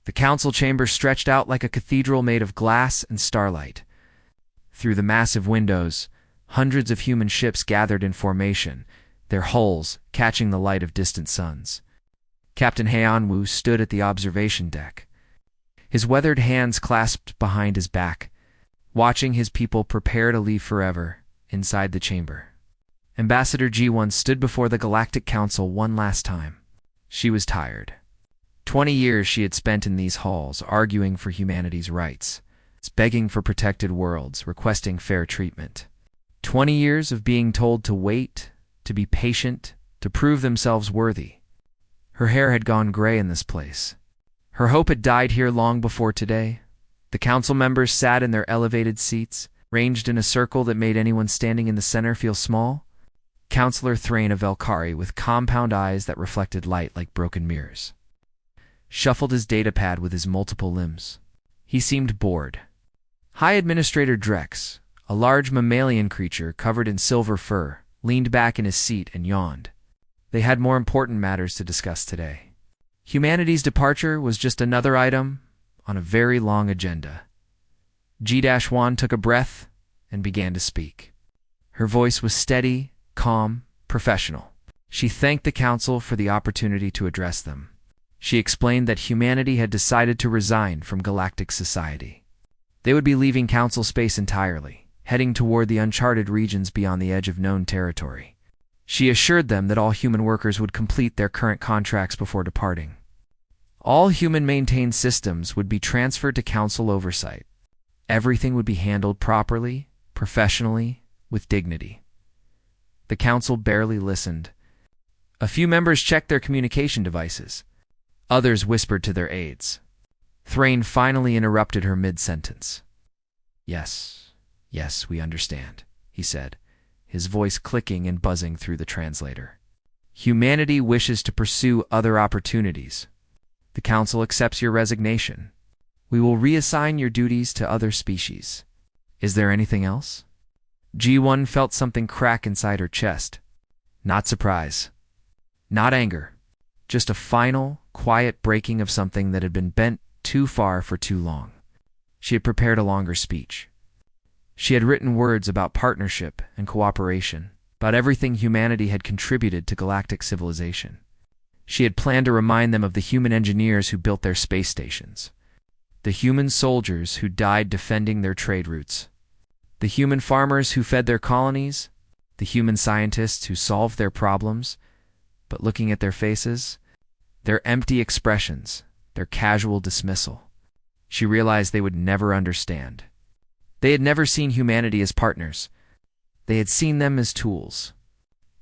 The council chamber stretched out like a cathedral made of glass and starlight. Through the massive windows, hundreds of human ships gathered in formation, their hulls catching the light of distant suns. Captain Heianwu stood at the observation deck, his weathered hands clasped behind his back, watching his people prepare to leave forever inside the chamber. Ambassador G1 stood before the Galactic Council one last time. She was tired. 20 years she had spent in these halls, arguing for humanity's rights, begging for protected worlds, requesting fair treatment. 20 years of being told to wait, to be patient, to prove themselves worthy. Her hair had gone gray in this place. Her hope had died here long before today. The council members sat in their elevated seats, ranged in a circle that made anyone standing in the center feel small. Councillor Thrain of Velkari, with compound eyes that reflected light like broken mirrors, shuffled his datapad with his multiple limbs. He seemed bored. High Administrator Drex, a large mammalian creature covered in silver fur, leaned back in his seat and yawned. They had more important matters to discuss today. Humanity's departure was just another item on a very long agenda. G-1 took a breath and began to speak. Her voice was steady, calm, professional. She thanked the council for the opportunity to address them. She explained that humanity had decided to resign from galactic society. They would be leaving council space entirely, heading toward the uncharted regions beyond the edge of known territory. She assured them that all human workers would complete their current contracts before departing. All human-maintained systems would be transferred to council oversight. Everything would be handled properly, professionally, with dignity. The council barely listened. A few members checked their communication devices. Others whispered to their aides. Thrain finally interrupted her mid-sentence. Yes, we understand, he said, his voice clicking and buzzing through the translator. Humanity wishes to pursue other opportunities. The council accepts your resignation. We will reassign your duties to other species. Is there anything else? G1 felt something crack inside her chest. Not surprise. Not anger. Just a final, quiet breaking of something that had been bent too far for too long. She had prepared a longer speech. She had written words about partnership and cooperation, about everything humanity had contributed to galactic civilization. She had planned to remind them of the human engineers who built their space stations, the human soldiers who died defending their trade routes, the human farmers who fed their colonies, the human scientists who solved their problems, but looking at their faces, their empty expressions, their casual dismissal, she realized they would never understand. They had never seen humanity as partners. They had seen them as tools.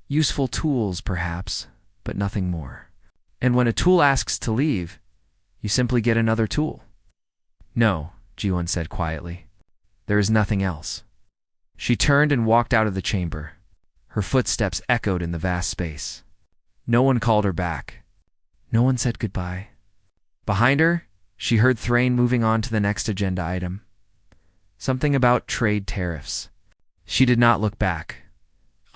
Useful tools, perhaps, but nothing more. And when a tool asks to leave, you simply get another tool. No, G1 said quietly. There is nothing else. She turned and walked out of the chamber. Her footsteps echoed in the vast space. No one called her back. No one said goodbye. Behind her, she heard Thrain moving on to the next agenda item. Something about trade tariffs. She did not look back.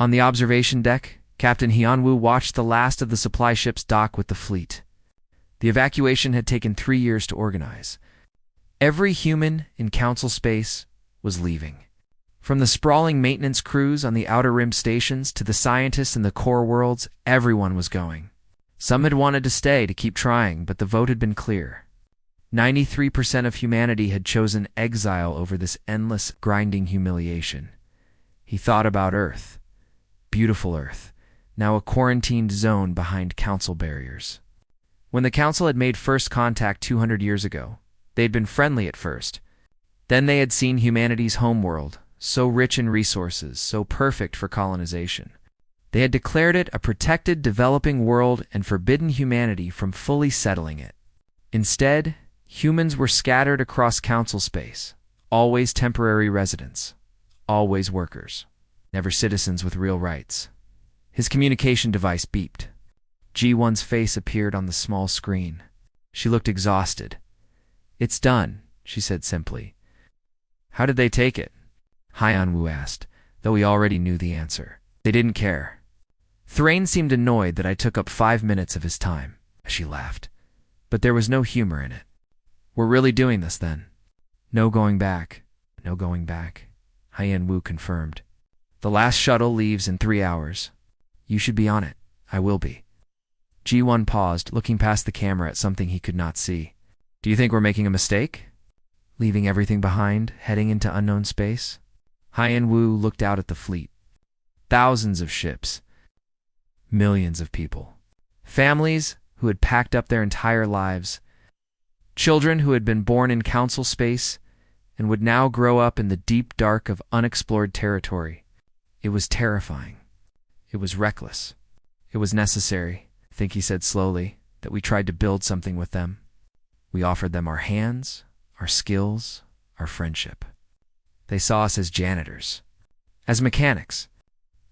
On the observation deck, Captain Heianwu watched the last of the supply ships dock with the fleet. The evacuation had taken 3 years to organize. Every human in council space was leaving. From the sprawling maintenance crews on the outer rim stations to the scientists in the core worlds, everyone was going. Some had wanted to stay to keep trying, but the vote had been clear. 93% of humanity had chosen exile over this endless, grinding humiliation. He thought about Earth. Beautiful Earth, now a quarantined zone behind council barriers. When the council had made first contact 200 years ago, they had been friendly at first. Then they had seen humanity's homeworld, so rich in resources, so perfect for colonization. They had declared it a protected, developing world and forbidden humanity from fully settling it. Instead, humans were scattered across council space, always temporary residents, always workers, never citizens with real rights. His communication device beeped. G1's face appeared on the small screen. She looked exhausted. "It's done," she said simply. "How did they take it?" Heianwu asked, though he already knew the answer. "They didn't care." Thrain seemed annoyed that I took up 5 minutes of his time. She laughed. But there was no humor in it. We're really doing this then. No going back. No going back. Haiyan Wu confirmed. The last shuttle leaves in 3 hours. You should be on it. I will be. Ji-won paused, looking past the camera at something he could not see. Do you think we're making a mistake? Leaving everything behind, heading into unknown space? Haiyan Wu looked out at the fleet. Thousands of ships. Millions of people. Families who had packed up their entire lives. Children who had been born in council space and would now grow up in the deep dark of unexplored territory. It was terrifying. It was reckless. It was necessary, I think he said slowly, that we tried to build something with them. We offered them our hands, our skills, our friendship. They saw us as janitors, as mechanics,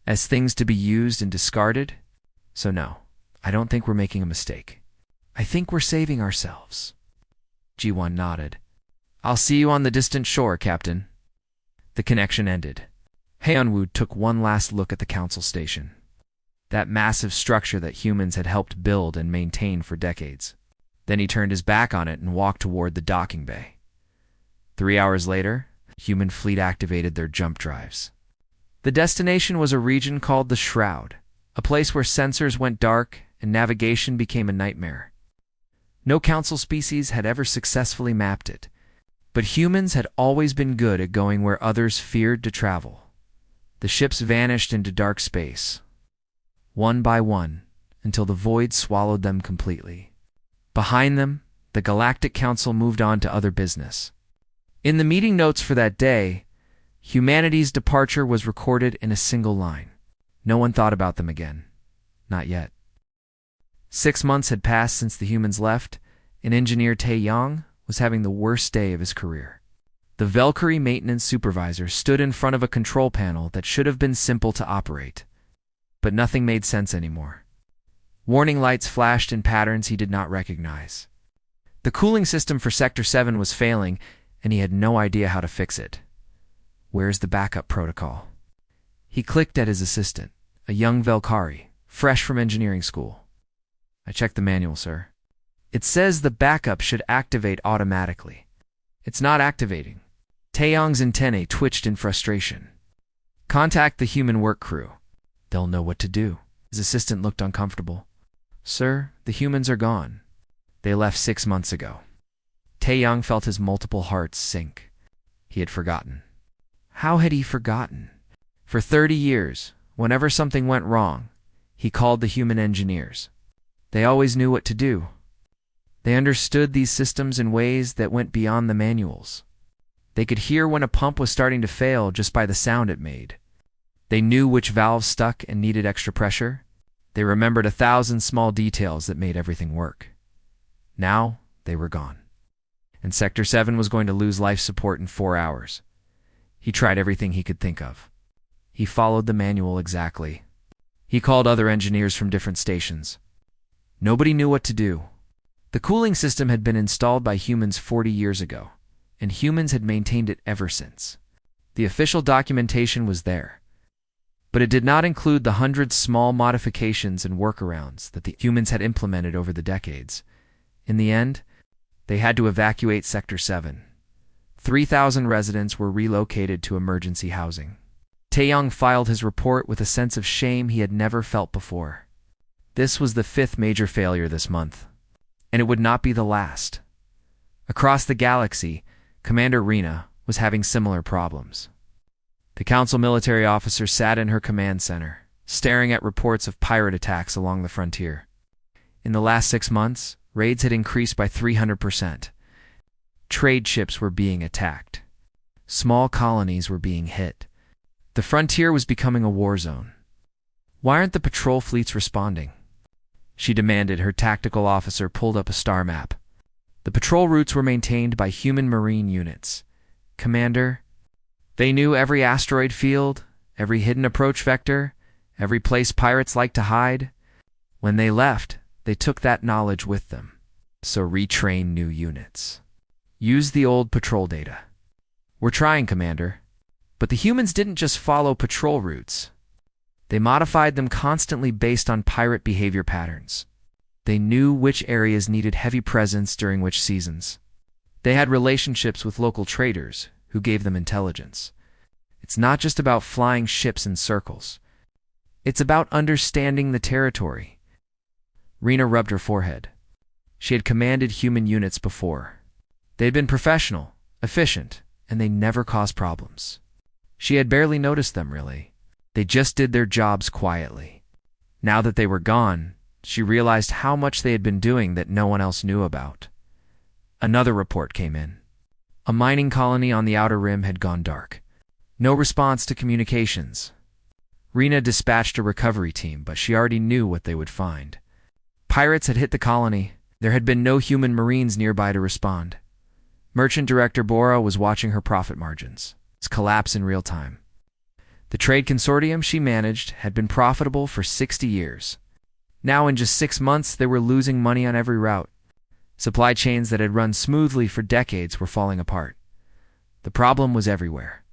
as things to be used and discarded. So no, I don't think we're making a mistake. I think we're saving ourselves. Ji-won nodded. I'll see you on the distant shore, Captain. The connection ended. Haiyan Wu took one last look at the council station. That massive structure that humans had helped build and maintain for decades. Then he turned his back on it and walked toward the docking bay. 3 hours later, the human fleet activated their jump drives. The destination was a region called the Shroud, a place where sensors went dark and navigation became a nightmare. No council species had ever successfully mapped it, but humans had always been good at going where others feared to travel. The ships vanished into dark space, one by one, until the void swallowed them completely. Behind them, the Galactic Council moved on to other business. In the meeting notes for that day, humanity's departure was recorded in a single line. No one thought about them again. Not yet. 6 months had passed since the humans left, and engineer Tae Yong was having the worst day of his career. The Valkyrie maintenance supervisor stood in front of a control panel that should have been simple to operate. But nothing made sense anymore. Warning lights flashed in patterns he did not recognize. The cooling system for Sector 7 was failing, and he had no idea how to fix it. Where's the backup protocol? He clicked at his assistant, a young Valkyrie, fresh from engineering school. I checked the manual, sir. It says the backup should activate automatically. It's not activating. Taeyong's antennae twitched in frustration. Contact the human work crew. They'll know what to do. His assistant looked uncomfortable. Sir, the humans are gone. They left 6 months ago. Taeyong felt his multiple hearts sink. He had forgotten. How had he forgotten? For 30 years, whenever something went wrong, he called the human engineers. They always knew what to do. They understood these systems in ways that went beyond the manuals. They could hear when a pump was starting to fail just by the sound it made. They knew which valves stuck and needed extra pressure. They remembered 1,000 small details that made everything work. Now, they were gone. And Sector 7 was going to lose life support in 4 hours. He tried everything he could think of. He followed the manual exactly. He called other engineers from different stations. Nobody knew what to do. The cooling system had been installed by humans 40 years ago, and humans had maintained it ever since. The official documentation was there. But it did not include the hundreds of small modifications and workarounds that the humans had implemented over the decades. In the end, they had to evacuate Sector 7. 3,000 residents were relocated to emergency housing. Taeyong filed his report with a sense of shame he had never felt before. This was the 5th major failure this month, and it would not be the last. Across the galaxy, Commander Rena was having similar problems. The Council military officer sat in her command center, staring at reports of pirate attacks along the frontier. In the last 6 months, raids had increased by 300%. Trade ships were being attacked. Small colonies were being hit. The frontier was becoming a war zone. Why aren't the patrol fleets responding? She demanded. Her tactical officer pulled up a star map. The patrol routes were maintained by human marine units. Commander, they knew every asteroid field, every hidden approach vector, every place pirates like to hide. When they left, they took that knowledge with them. So retrain new units. Use the old patrol data. We're trying, Commander. But the humans didn't just follow patrol routes. They modified them constantly based on pirate behavior patterns. They knew which areas needed heavy presence during which seasons. They had relationships with local traders who gave them intelligence. It's not just about flying ships in circles. It's about understanding the territory. Rena rubbed her forehead. She had commanded human units before. They had been professional, efficient, and they never caused problems. She had barely noticed them, really. They just did their jobs quietly. Now that they were gone, she realized how much they had been doing that no one else knew about. Another report came in. A mining colony on the outer rim had gone dark. No response to communications. Rena dispatched a recovery team, but she already knew what they would find. Pirates had hit the colony. There had been no human marines nearby to respond. Merchant Director Bora was watching her profit margins collapse in real time. The trade consortium she managed had been profitable for 60 years. Now, in just 6 months, they were losing money on every route. Supply chains that had run smoothly for decades were falling apart. The problem was everywhere.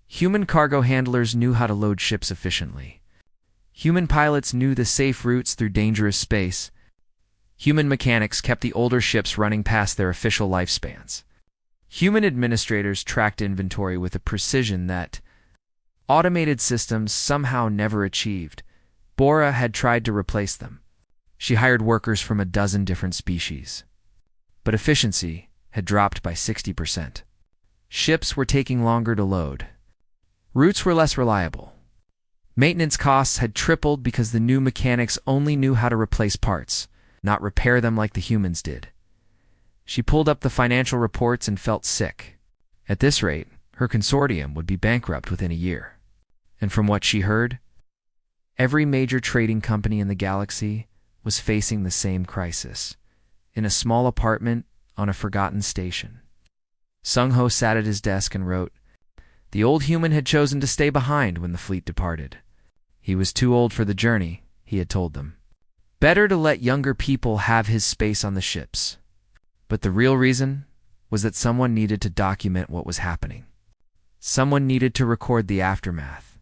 Human cargo handlers knew how to load ships efficiently. Human pilots knew the safe routes through dangerous space. Human mechanics kept the older ships running past their official lifespans. Human administrators tracked inventory with a precision that automated systems somehow never achieved. Bora had tried to replace them. She hired workers from a dozen different species. But efficiency had dropped by 60%. Ships were taking longer to load. Routes were less reliable. Maintenance costs had tripled because the new mechanics only knew how to replace parts, not repair them like the humans did. She pulled up the financial reports and felt sick. At this rate, her consortium would be bankrupt within a year. And from what she heard, every major trading company in the galaxy was facing the same crisis, in a small apartment on a forgotten station. Sung-Ho sat at his desk and wrote, "The old human had chosen to stay behind when the fleet departed. He was too old for the journey," he had told them. Better to let younger people have his space on the ships. But the real reason was that someone needed to document what was happening. Someone needed to record the aftermath.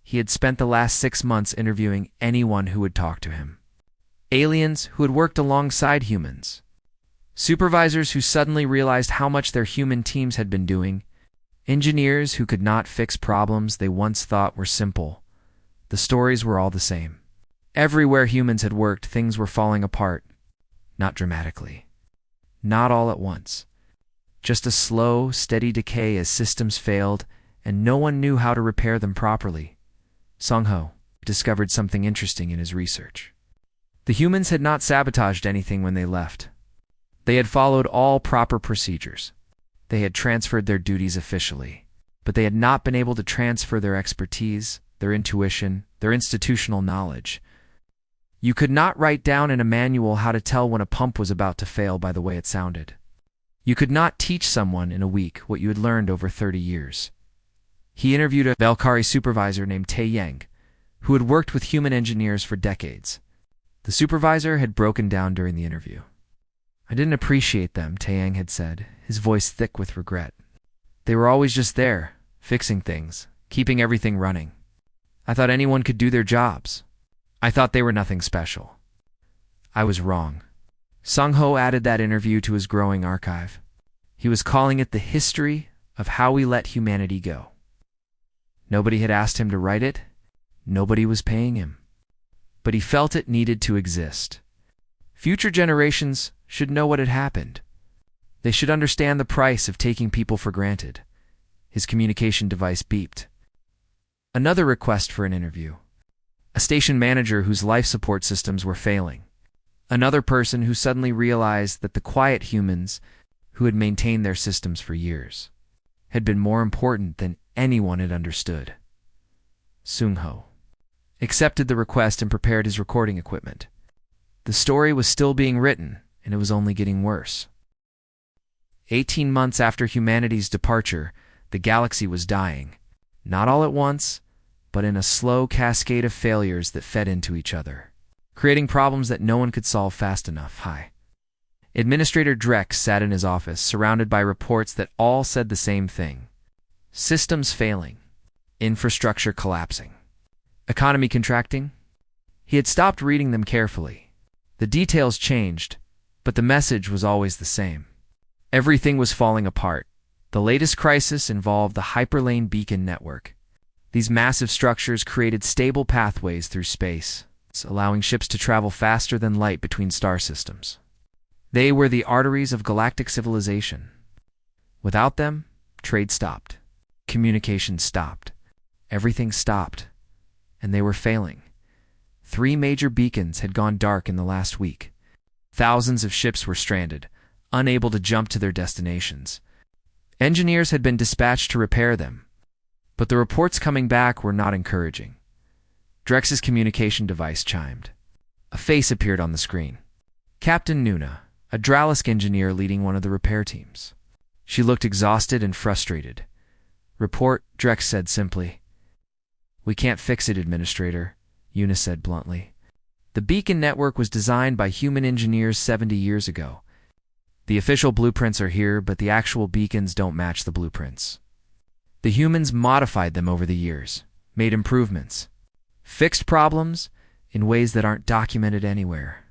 He had spent the last 6 months interviewing anyone who would talk to him. Aliens who had worked alongside humans. Supervisors who suddenly realized how much their human teams had been doing. Engineers who could not fix problems they once thought were simple. The stories were all the same. Everywhere humans had worked, things were falling apart. Not dramatically. Not all at once. Just a slow, steady decay as systems failed, and no one knew how to repair them properly. Sung-Ho discovered something interesting in his research. The humans had not sabotaged anything when they left. They had followed all proper procedures. They had transferred their duties officially, but they had not been able to transfer their expertise, their intuition, their institutional knowledge. You could not write down in a manual how to tell when a pump was about to fail by the way it sounded. You could not teach someone in a week what you had learned over 30 years. He interviewed a Valkyrie supervisor named Tae Yang, who had worked with human engineers for decades. The supervisor had broken down during the interview. "I didn't appreciate them," Tae Yang had said, his voice thick with regret. "They were always just there, fixing things, keeping everything running. I thought anyone could do their jobs. I thought they were nothing special. I was wrong." Sung-Ho added that interview to his growing archive. He was calling it the history of how we let humanity go. Nobody had asked him to write it. Nobody was paying him. But he felt it needed to exist. Future generations should know what had happened. They should understand the price of taking people for granted. His communication device beeped. Another request for an interview. A station manager whose life support systems were failing. Another person who suddenly realized that the quiet humans, who had maintained their systems for years, had been more important than anyone had understood. Sung-Ho accepted the request and prepared his recording equipment. The story was still being written, and it was only getting worse. 18 months after humanity's departure, the galaxy was dying, not all at once, but in a slow cascade of failures that fed into each other, creating problems that no one could solve fast enough. Administrator Drek sat in his office, surrounded by reports that all said the same thing. Systems failing. Infrastructure collapsing. Economy contracting. He had stopped reading them carefully. The details changed, but the message was always the same. Everything was falling apart. The latest crisis involved the hyperlane beacon network. These massive structures created stable pathways through space, allowing ships to travel faster than light between star systems. They were the arteries of galactic civilization. Without them, trade stopped. Communication stopped. Everything stopped. And they were failing. 3 major beacons had gone dark in the last week. Thousands of ships were stranded, unable to jump to their destinations. Engineers had been dispatched to repair them, but the reports coming back were not encouraging. Drex's communication device chimed. A face appeared on the screen. Captain Nuna, a Dralisk engineer leading one of the repair teams. She looked exhausted and frustrated. Report, Drex said simply. We can't fix it, Administrator, Una said bluntly. The beacon network was designed by human engineers 70 years ago. The official blueprints are here, but the actual beacons don't match the blueprints. The humans modified them over the years, made improvements, fixed problems in ways that aren't documented anywhere.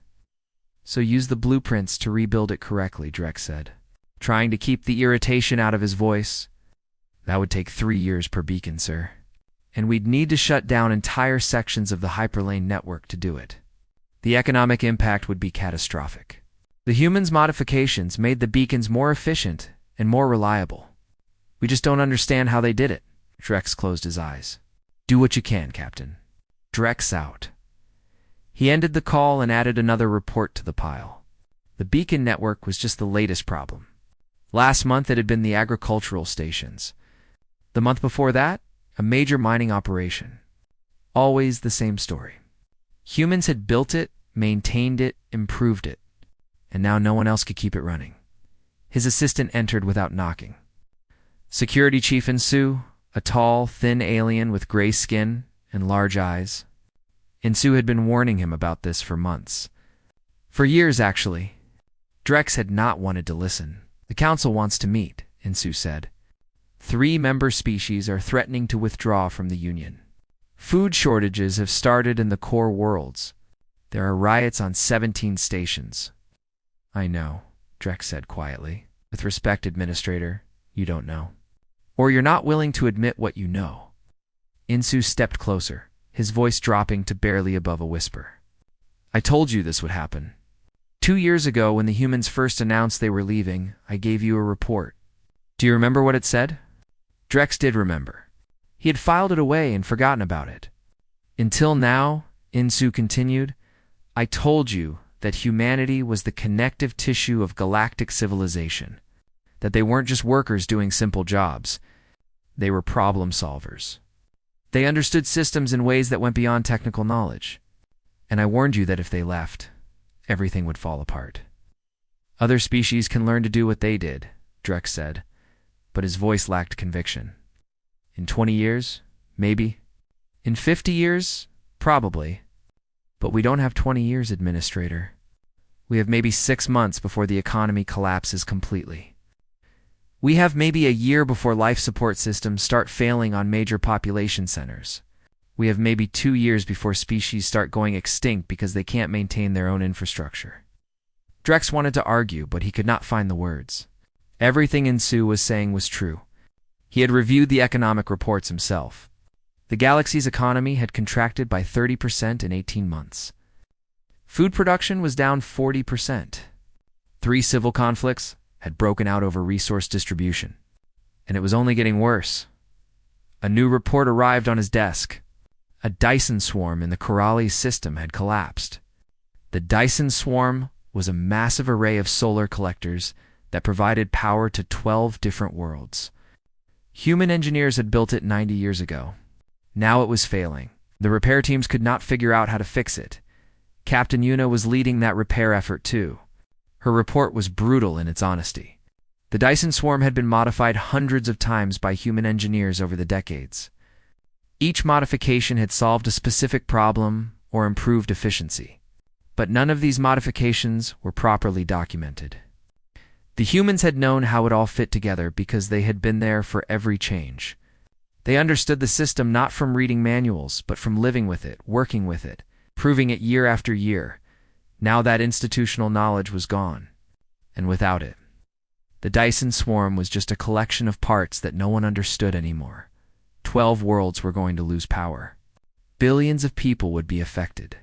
So use the blueprints to rebuild it correctly, Drex said, trying to keep the irritation out of his voice. That would take 3 years per beacon, sir. And we'd need to shut down entire sections of the hyperlane network to do it. The economic impact would be catastrophic. The humans' modifications made the beacons more efficient and more reliable. We just don't understand how they did it. Drex closed his eyes. Do what you can, Captain. Drex out. He ended the call and added another report to the pile. The beacon network was just the latest problem. Last month it had been the agricultural stations. The month before that, a major mining operation. Always the same story. Humans had built it, maintained it, improved it, and now no one else could keep it running. His assistant entered without knocking. Security Chief Insu, a tall, thin alien with gray skin and large eyes. Insu had been warning him about this for months. For years, actually. Drex had not wanted to listen. The Council wants to meet, Insu said. 3 member species are threatening to withdraw from the Union. Food shortages have started in the core worlds. There are riots on 17 stations. I know, Drex said quietly. With respect, Administrator, you don't know. Or you're not willing to admit what you know. Insu stepped closer, his voice dropping to barely above a whisper. I told you this would happen. 2 years ago, when the humans first announced they were leaving, I gave you a report. Do you remember what it said? Drex did remember. He had filed it away and forgotten about it. Until now, Insu continued, I told you that humanity was the connective tissue of galactic civilization, that they weren't just workers doing simple jobs. They were problem solvers. They understood systems in ways that went beyond technical knowledge. And I warned you that if they left, everything would fall apart. Other species can learn to do what they did, Drex said, but his voice lacked conviction. In 20 years, maybe. In 50 years, probably. But we don't have 20 years, Administrator. We have maybe 6 months before the economy collapses completely. We have maybe a year before life support systems start failing on major population centers. We have maybe 2 years before species start going extinct because they can't maintain their own infrastructure. Drex wanted to argue, but he could not find the words. Everything Insu was saying was true. He had reviewed the economic reports himself. The galaxy's economy had contracted by 30% in 18 months. Food production was down 40%. 3 civil conflicts had broken out over resource distribution. And it was only getting worse. A new report arrived on his desk. A Dyson swarm in the Corrales system had collapsed. The Dyson swarm was a massive array of solar collectors that provided power to 12 different worlds. Human engineers had built it 90 years ago. Now it was failing. The repair teams could not figure out how to fix it. Captain Una was leading that repair effort too. Her report was brutal in its honesty. The Dyson swarm had been modified hundreds of times by human engineers over the decades. Each modification had solved a specific problem or improved efficiency. But none of these modifications were properly documented. The humans had known how it all fit together because they had been there for every change. They understood the system not from reading manuals, but from living with it, working with it, proving it year after year. Now that institutional knowledge was gone, and without it, The Dyson swarm was just a collection of parts that no one understood anymore. 12 worlds were going to lose power. Billions of people would be affected.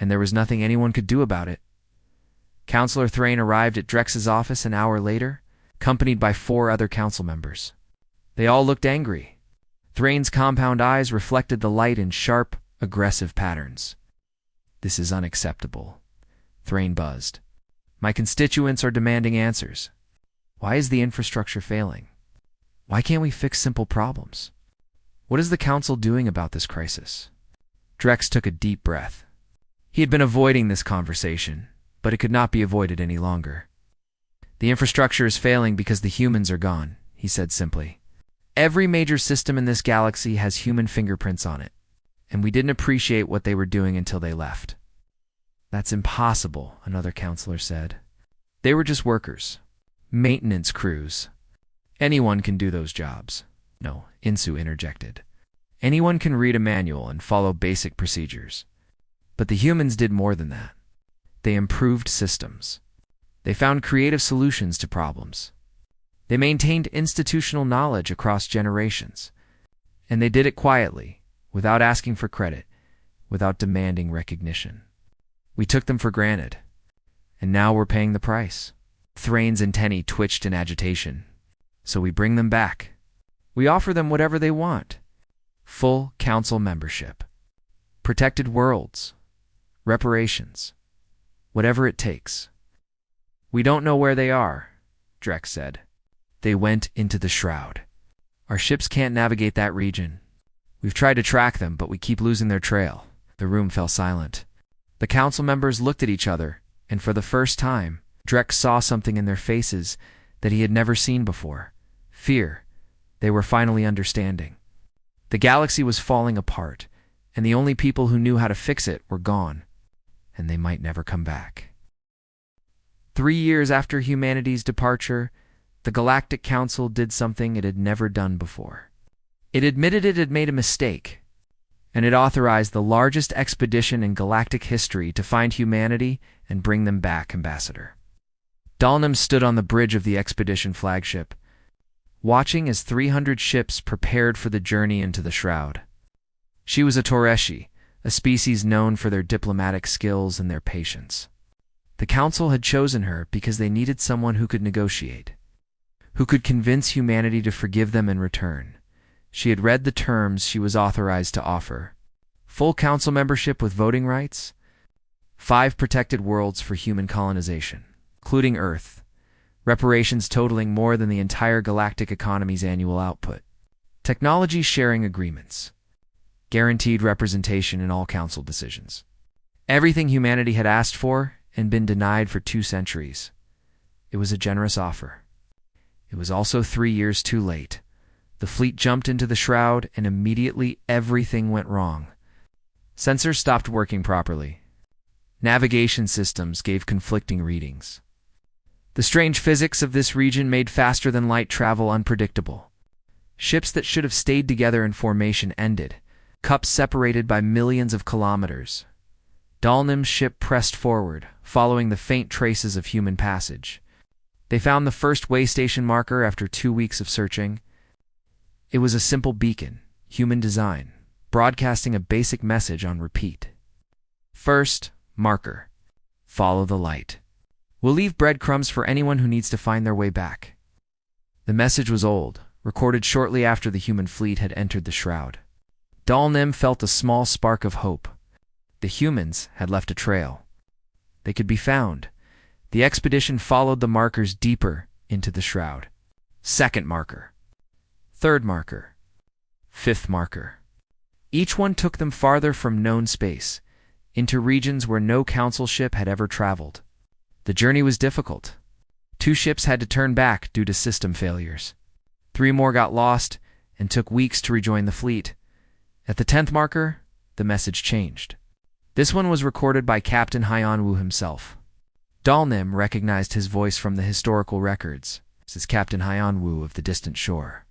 And there was nothing anyone could do about it. Counselor Thrain arrived at Drex's office an hour later, accompanied by 4 other council members. They all looked angry. Thrain's compound eyes reflected the light in sharp, aggressive patterns. "This is unacceptable," Thrain buzzed. "My constituents are demanding answers. Why is the infrastructure failing? Why can't we fix simple problems? What is the council doing about this crisis?" Drex took a deep breath. He had been avoiding this conversation, but it could not be avoided any longer. "The infrastructure is failing because the humans are gone," he said simply. "Every major system in this galaxy has human fingerprints on it, and we didn't appreciate what they were doing until they left." "That's impossible," another counselor said. "They were just workers. Maintenance crews. Anyone can do those jobs." "No," Insu interjected. "Anyone can read a manual and follow basic procedures. But the humans did more than that. They improved systems. They found creative solutions to problems. They maintained institutional knowledge across generations. And they did it quietly, without asking for credit, without demanding recognition. We took them for granted. And now we're paying the price." Thrain's antennae twitched in agitation. "So we bring them back. We offer them whatever they want. Full council membership. Protected worlds. Reparations. Whatever it takes." "We don't know where they are," Drex said. "They went into the Shroud. Our ships can't navigate that region. We've tried to track them, but we keep losing their trail." The room fell silent. The council members looked at each other, and for the first time, Drex saw something in their faces that he had never seen before. Fear. They were finally understanding. The galaxy was falling apart, and the only people who knew how to fix it were gone, and they might never come back. 3 years after humanity's departure, the Galactic Council did something it had never done before. It admitted it had made a mistake, and it authorized the largest expedition in galactic history to find humanity and bring them back, Ambassador. Dalnem stood on the bridge of the expedition flagship, watching as 300 ships prepared for the journey into the Shroud. She was a Toreshi, a species known for their diplomatic skills and their patience. The Council had chosen her because they needed someone who could negotiate, who could convince humanity to forgive them in return. She had read the terms she was authorized to offer: full council membership with voting rights, 5 protected worlds for human colonization, including Earth, reparations totaling more than the entire galactic economy's annual output, technology sharing agreements, guaranteed representation in all council decisions. Everything humanity had asked for and been denied for 2 centuries. It was a generous offer. It was also 3 years too late. The fleet jumped into the Shroud, and immediately everything went wrong. Sensors stopped working properly. Navigation systems gave conflicting readings. The strange physics of this region made faster-than-light travel unpredictable. Ships that should have stayed together in formation ended, cups separated by millions of kilometers. Dalnem's ship pressed forward, following the faint traces of human passage. They found the first waystation marker after 2 weeks of searching. It was a simple beacon, human design, broadcasting a basic message on repeat. First, marker. Follow the light. We'll leave breadcrumbs for anyone who needs to find their way back. The message was old, recorded shortly after the human fleet had entered the Shroud. Dalnem felt a small spark of hope. The humans had left a trail. They could be found. The expedition followed the markers deeper into the Shroud. Second marker. Third marker. Fifth marker. Each one took them farther from known space, into regions where no council ship had ever traveled. The journey was difficult. 2 ships had to turn back due to system failures. 3 more got lost and took weeks to rejoin the fleet. At the 10th marker, the message changed. This one was recorded by Captain Hyanwu himself. Dalnem recognized his voice from the historical records. This is Captain Hyanwu of the distant shore.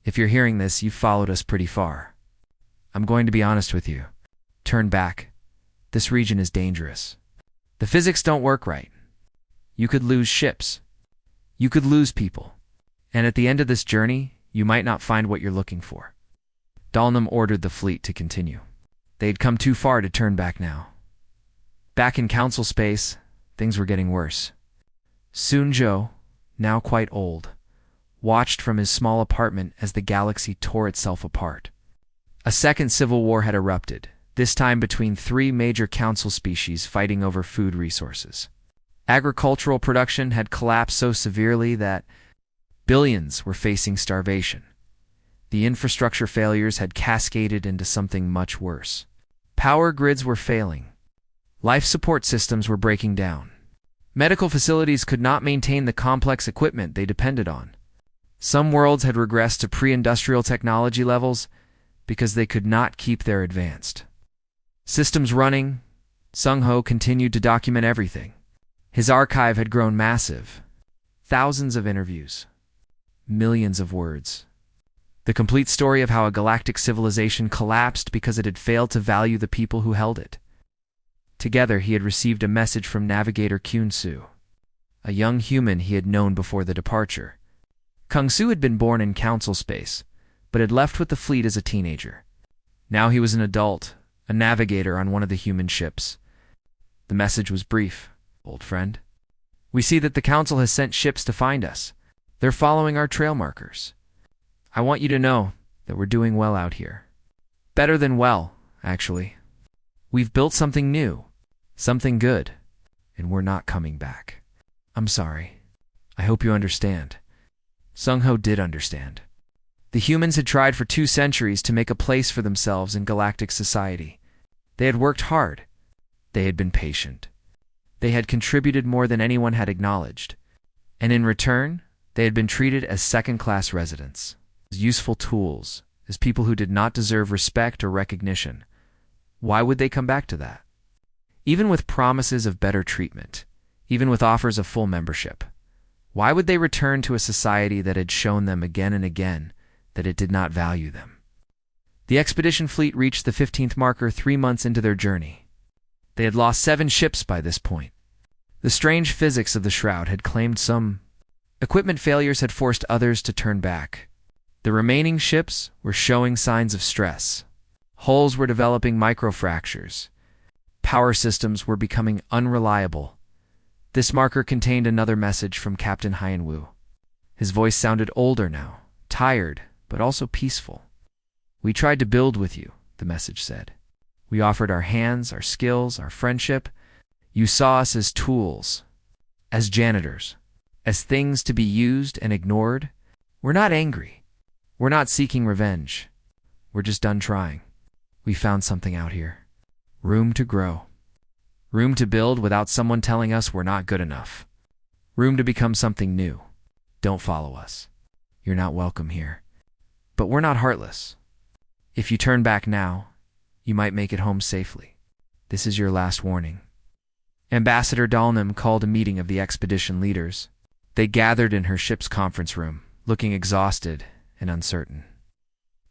If you're hearing this, you've followed us pretty far. I'm going to be honest with you. Turn back. This region is dangerous. The physics don't work right. You could lose ships. You could lose people, and at the end of this journey, you might not find what you're looking for. Dalnum ordered the fleet to continue. They had come too far to turn back now. Back in council space, things were getting worse. Sunjo, now quite old, watched from his small apartment as the galaxy tore itself apart. A second civil war had erupted, this time between three major council species fighting over food resources. Agricultural production had collapsed so severely that billions were facing starvation. The infrastructure failures had cascaded into something much worse. Power grids were failing. Life support systems were breaking down. Medical facilities could not maintain the complex equipment they depended on. Some worlds had regressed to pre-industrial technology levels because they could not keep their advanced systems running. Sung-Ho continued to document everything. His archive had grown massive. Thousands of interviews. Millions of words. The complete story of how a galactic civilization collapsed because it had failed to value the people who held it. Together, he had received a message from Navigator Kyun-Soo, a young human he had known before the departure. Kung-Soo had been born in council space, but had left with the fleet as a teenager. Now he was an adult, a navigator on one of the human ships. The message was brief. Old friend, we see that the council has sent ships to find us. They're following our trail markers. I want you to know that we're doing well out here. Better than well, actually. We've built something new, something good, and we're not coming back. I'm sorry. I hope you understand. Sung-Ho did understand. The humans had tried for 2 centuries to make a place for themselves in galactic society. They had worked hard. They had been patient. They had contributed more than anyone had acknowledged. And in return, they had been treated as second-class residents, as useful tools, as people who did not deserve respect or recognition. Why would they come back to that? Even with promises of better treatment, even with offers of full membership, why would they return to a society that had shown them again and again that it did not value them? The expedition fleet reached the 15th marker 3 months into their journey. They had lost 7 ships by this point. The strange physics of the shroud had claimed some. Equipment failures had forced others to turn back. The remaining ships were showing signs of stress. Hulls were developing microfractures. Power systems were becoming unreliable. This marker contained another message from Captain Hyenwoo. His voice sounded older now, tired, but also peaceful. We tried to build with you, the message said. We offered our hands, our skills, our friendship. You saw us as tools, as janitors, as things to be used and ignored. We're not angry. We're not seeking revenge. We're just done trying. We found something out here. Room to grow. Room to build without someone telling us we're not good enough. Room to become something new. Don't follow us. You're not welcome here. But we're not heartless. If you turn back now, you might make it home safely. This is your last warning. Ambassador Dalnum called a meeting of the expedition leaders. They gathered in her ship's conference room, looking exhausted and uncertain.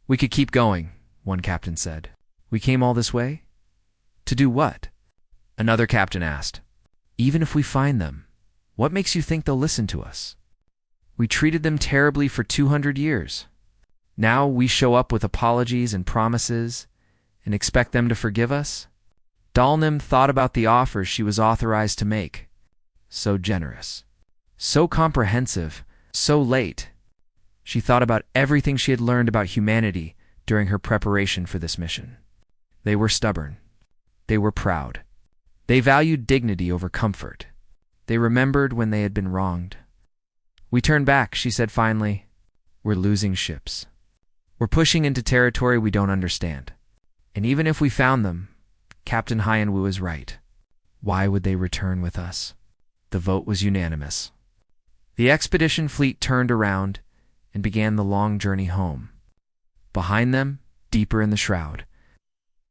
We could keep going, one captain said. We came all this way? To do what? Another captain asked. Even if we find them, what makes you think they'll listen to us? We treated them terribly for 200 years. Now we show up with apologies and promises and expect them to forgive us? Dalnum thought about the offers she was authorized to make. So generous. So comprehensive. So late. She thought about everything she had learned about humanity during her preparation for this mission. They were stubborn. They were proud. They valued dignity over comfort. They remembered when they had been wronged. We turn back, she said finally. We're losing ships. We're pushing into territory we don't understand. And even if we found them, Captain Hyenwoo is right. Why would they return with us? The vote was unanimous. The expedition fleet turned around and began the long journey home. Behind them, deeper in the shroud,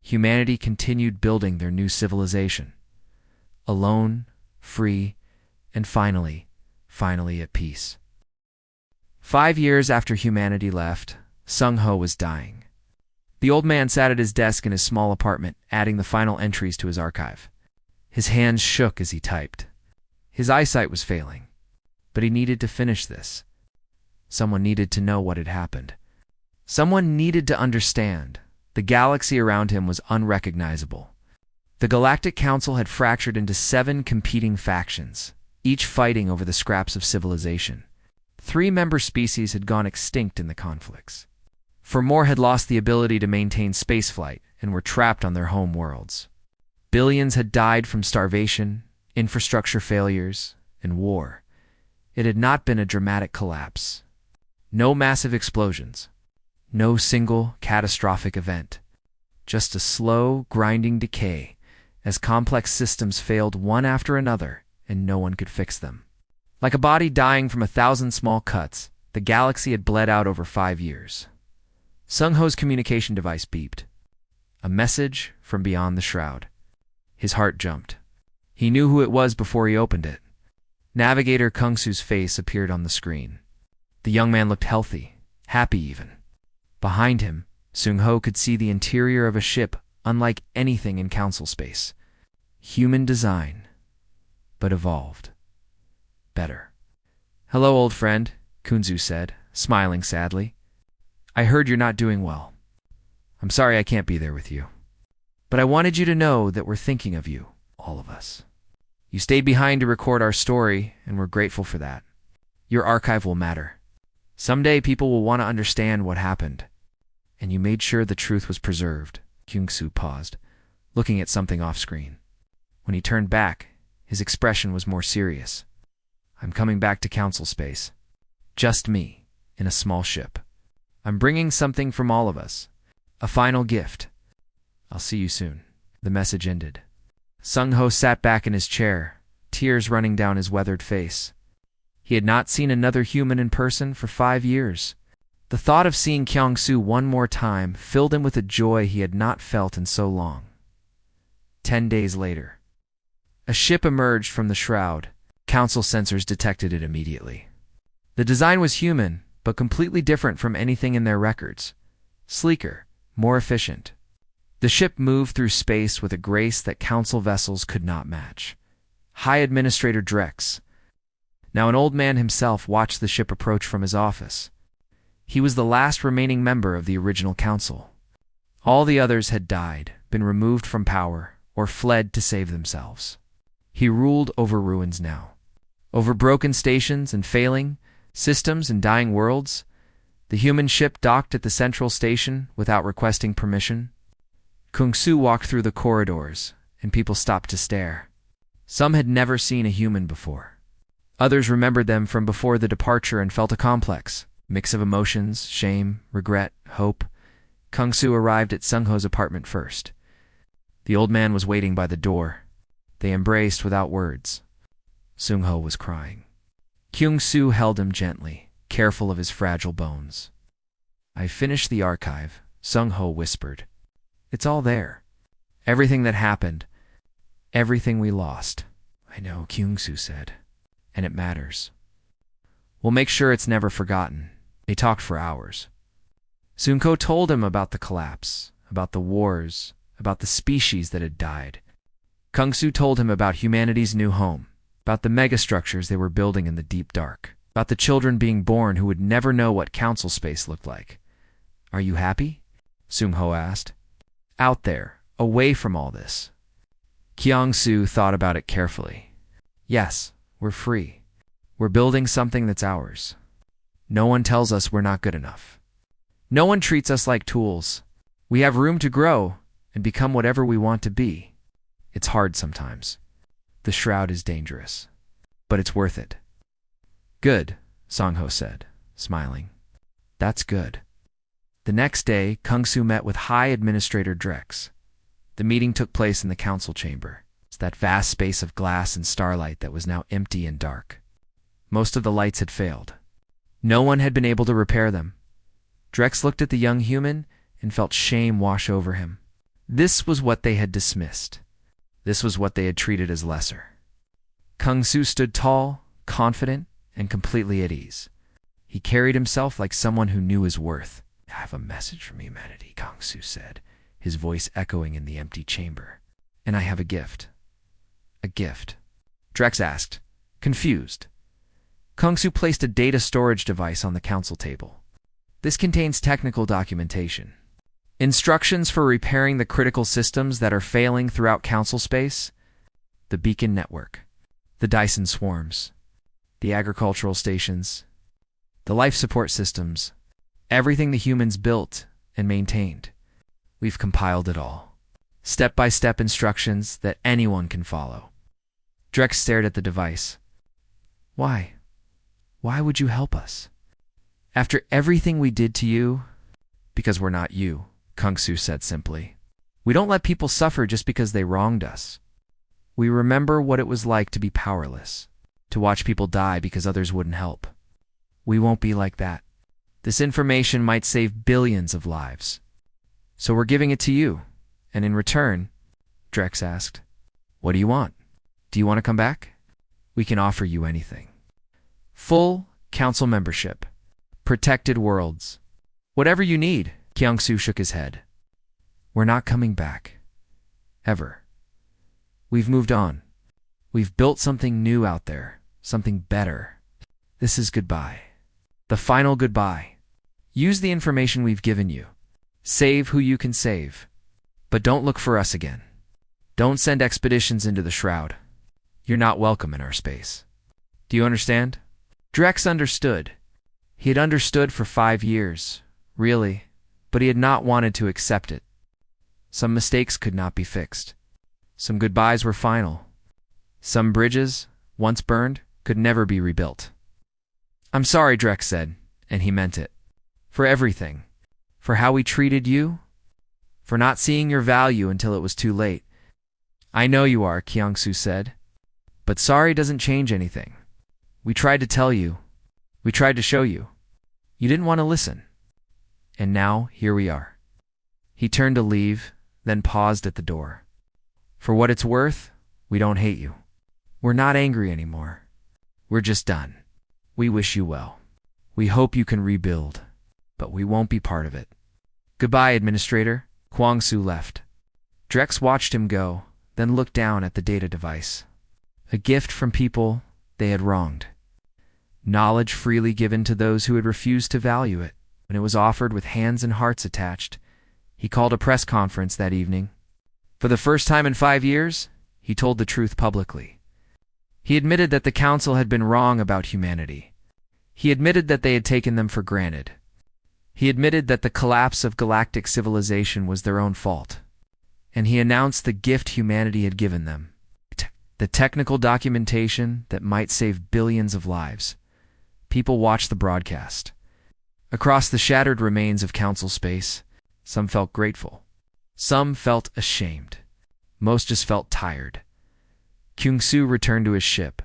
humanity continued building their new civilization. Alone, free, and finally at peace. 5 years after humanity left, Sung-Ho was dying. The old man sat at his desk in his small apartment, adding the final entries to his archive. His hands shook as he typed. His eyesight was failing. But he needed to finish this. Someone needed to know what had happened. Someone needed to understand. The galaxy around him was unrecognizable. The Galactic Council had fractured into 7 competing factions, each fighting over the scraps of civilization. 3 member species had gone extinct in the conflicts. 4 more had lost the ability to maintain spaceflight and were trapped on their home worlds. Billions had died from starvation, infrastructure failures, and war. It had not been a dramatic collapse. No massive explosions. No single catastrophic event. Just a slow, grinding decay as complex systems failed one after another and no one could fix them. Like a body dying from 1,000 small cuts, the galaxy had bled out over 5 years. Sung-Ho's communication device beeped. A message from beyond the shroud. His heart jumped. He knew who it was before he opened it. Navigator Kung-Su's face appeared on the screen. The young man looked healthy, happy even. Behind him, Sung-Ho could see the interior of a ship unlike anything in Council space. Human design, but evolved. Better. "Hello, old friend," Kunzu said, smiling sadly. "I heard you're not doing well. I'm sorry I can't be there with you. But I wanted you to know that we're thinking of you, all of us. You stayed behind to record our story, and we're grateful for that. Your archive will matter. Someday people will want to understand what happened. And you made sure the truth was preserved." Kyung-Soo paused, looking at something off-screen. When he turned back, his expression was more serious. "I'm coming back to Council space. Just me, in a small ship. I'm bringing something from all of us. A final gift. I'll see you soon." The message ended. Sung-Ho sat back in his chair, tears running down his weathered face. He had not seen another human in person for 5 years. The thought of seeing Kyung-Soo one more time filled him with a joy he had not felt in so long. 10 days later. A ship emerged from the shroud. Council sensors detected it immediately. The design was human, but completely different from anything in their records. Sleeker, more efficient. The ship moved through space with a grace that Council vessels could not match. High Administrator Drex. Now an old man himself watched the ship approach from his office. He was the last remaining member of the original Council. All the others had died, been removed from power, or fled to save themselves. He ruled over ruins now. Over broken stations and failing systems and dying worlds, the human ship docked at the central station without requesting permission. Kung-Soo walked through the corridors, and people stopped to stare. Some had never seen a human before. Others remembered them from before the departure and felt a complex mix of emotions, shame, regret, hope. Kung-Soo arrived at Sung-Ho's apartment first. The old man was waiting by the door. They embraced without words. Sung-Ho was crying. Kyung-Soo held him gently, careful of his fragile bones. "I finished the archive," Sung-Ho whispered. "It's all there. Everything that happened. Everything we lost." "I know," Kyung-Soo said. "And it matters. We'll make sure it's never forgotten." They talked for hours. Sung-Ho told him about the collapse, about the wars, about the species that had died. Kung-Soo told him about humanity's new home, about the megastructures they were building in the deep dark, about the children being born who would never know what Council space looked like. "Are you happy?" Sung-Ho asked. "Out there, away from all this." Kyung-Soo thought about it carefully. "Yes, we're free. We're building something that's ours. No one tells us we're not good enough. No one treats us like tools. We have room to grow and become whatever we want to be. It's hard sometimes. The shroud is dangerous. But it's worth it." "Good," Sung-Ho said, smiling. "That's good." The next day, Kung-Soo met with High Administrator Drex. The meeting took place in the council chamber. It's that vast space of glass and starlight that was now empty and dark. Most of the lights had failed. No one had been able to repair them. Drex looked at the young human and felt shame wash over him. This was what they had dismissed. This was what they had treated as lesser. Kung-Soo stood tall, confident, and completely at ease. He carried himself like someone who knew his worth. "I have a message from humanity," Kung-Soo said, his voice echoing in the empty chamber. "And I have a gift." "A gift?" Drex asked, confused. Kung-Su placed a data storage device on the council table. This contains technical documentation. Instructions for repairing the critical systems that are failing throughout council space, the beacon network, the Dyson swarms, the agricultural stations, the life support systems, everything the humans built and maintained. We've compiled it all. Step-by-step instructions that anyone can follow. Drex stared at the device. Why? Why would you help us? After everything we did to you? Because we're not you, Kung-Su said simply. We don't let people suffer just because they wronged us. We remember what it was like to be powerless, to watch people die because others wouldn't help. We won't be like that. This information might save billions of lives. So we're giving it to you. And in return, Drex asked, what do you want? Do you want to come back? We can offer you anything. Full council membership. Protected worlds. Whatever you need, Kyung-Su shook his head. We're not coming back. Ever. We've moved on. We've built something new out there. Something better. This is goodbye. The final goodbye. Use the information we've given you. Save who you can save. But don't look for us again. Don't send expeditions into the Shroud. You're not welcome in our space. Do you understand? Drex understood. He had understood for 5 years, really, but he had not wanted to accept it. Some mistakes could not be fixed. Some goodbyes were final. Some bridges, once burned, could never be rebuilt. I'm sorry, Drex said, and he meant it. For everything. For how we treated you. For not seeing your value until it was too late. I know you are, Kyung-Su said. But sorry doesn't change anything. We tried to tell you. We tried to show you. You didn't want to listen. And now, here we are. He turned to leave, then paused at the door. For what it's worth, we don't hate you. We're not angry anymore. We're just done. We wish you well. We hope you can rebuild, but we won't be part of it. Goodbye, Administrator. Kwang-Su left. Drex watched him go, then looked down at the data device. A gift from people they had wronged. Knowledge freely given to those who had refused to value it. When it was offered with hands and hearts attached, he called a press conference that evening. For the first time in 5 years, he told the truth publicly. He admitted that the Council had been wrong about humanity. He admitted that they had taken them for granted. He admitted that the collapse of galactic civilization was their own fault. And he announced the gift humanity had given them. The technical documentation that might save billions of lives. People watched the broadcast. Across the shattered remains of Council space, some felt grateful. Some felt ashamed. Most just felt tired. Kyung-Su returned to his ship.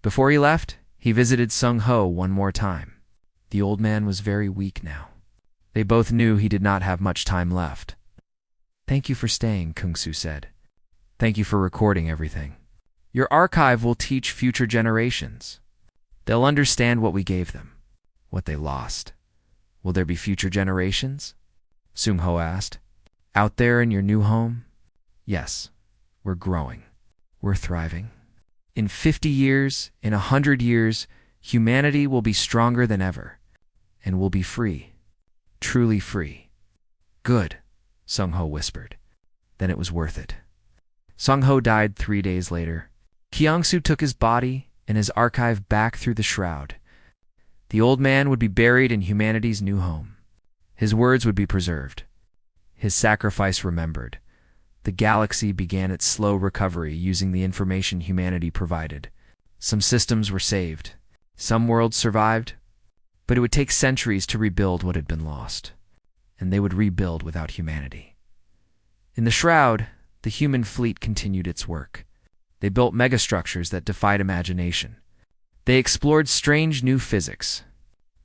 Before he left, he visited Sung-Ho one more time. The old man was very weak now. They both knew he did not have much time left. Thank you for staying, Kyung-Su said. Thank you for recording everything. Your archive will teach future generations. They'll understand what we gave them, what they lost. Will there be future generations? Sung-Ho asked. Out there in your new home? Yes, we're growing. We're thriving. In 50 years, in 100 years, humanity will be stronger than ever, and we'll be free. Truly free. Good, Sung-Ho whispered. Then it was worth it. Sung-Ho died 3 days later. Kyung-Su took his body and his archive back through the shroud. The old man would be buried in humanity's new home. His words would be preserved. His sacrifice remembered. The galaxy began its slow recovery using the information humanity provided. Some systems were saved. Some worlds survived. But it would take centuries to rebuild what had been lost. And they would rebuild without humanity. In the shroud, the human fleet continued its work. They built megastructures that defied imagination. They explored strange new physics.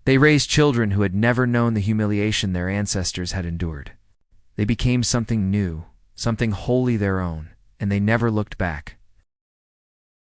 They raised children who had never known the humiliation their ancestors had endured. They became something new, something wholly their own, and they never looked back.